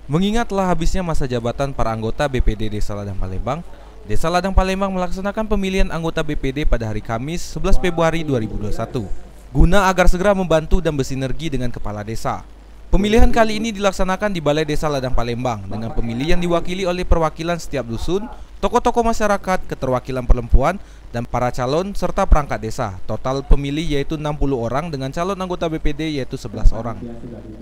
Mengingat telah habisnya masa jabatan para anggota BPD Desa Ladang Palembang, Desa Ladang Palembang melaksanakan pemilihan anggota BPD pada hari Kamis 11 Februari 2021, guna agar segera membantu dan bersinergi dengan kepala desa. Pemilihan kali ini dilaksanakan di Balai Desa Ladang Palembang dengan pemilihan diwakili oleh perwakilan setiap dusun, tokoh-tokoh masyarakat, keterwakilan perempuan, dan para calon serta perangkat desa. Total pemilih yaitu 60 orang dengan calon anggota BPD yaitu 11 orang.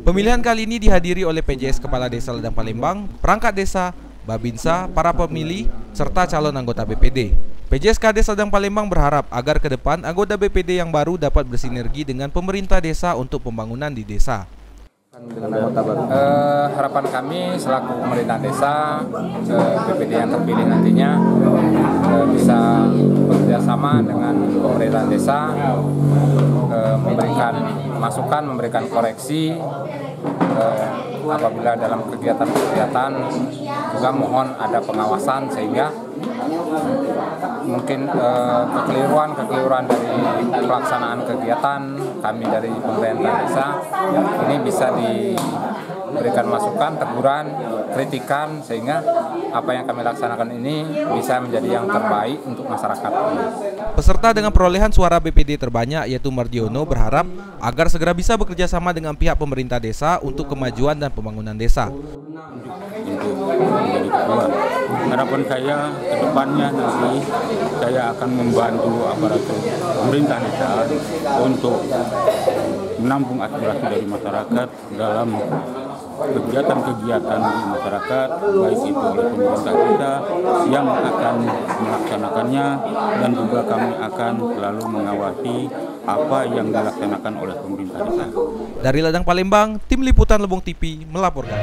Pemilihan kali ini dihadiri oleh PJS Kepala Desa Ladang Palembang, perangkat desa, Babinsa, para pemilih, serta calon anggota BPD. PJS Kades Ladang Palembang berharap agar ke depan anggota BPD yang baru dapat bersinergi dengan pemerintah desa untuk pembangunan di desa. Harapan kami selaku pemerintah desa, BPD yang terpilih nantinya bisa bekerjasama dengan pemerintah desa, memberikan masukan, memberikan koreksi apabila dalam kegiatan-kegiatan, juga mohon ada pengawasan sehingga mungkin kekeliruan dari pelaksanaan kegiatan kami dari pemerintah desa ini bisa diberikan masukan, teguran, kritikan sehingga apa yang kami laksanakan ini bisa menjadi yang terbaik untuk masyarakat. Peserta dengan perolehan suara BPD terbanyak yaitu Mardiono berharap agar segera bisa bekerja sama dengan pihak pemerintah desa untuk kemajuan dan pembangunan desa. Untuk menjadi ketua. Harapan saya ke depannya nanti saya akan membantu aparatur pemerintah desa untuk menampung aspirasi dari masyarakat dalam kegiatan-kegiatan di masyarakat, baik itu oleh pemerintah desa yang akan melaksanakannya dan juga kami akan selalu mengawasi apa yang dilaksanakan oleh pemerintah desa. Dari Ladang Palembang, Tim Liputan Lebong TV melaporkan.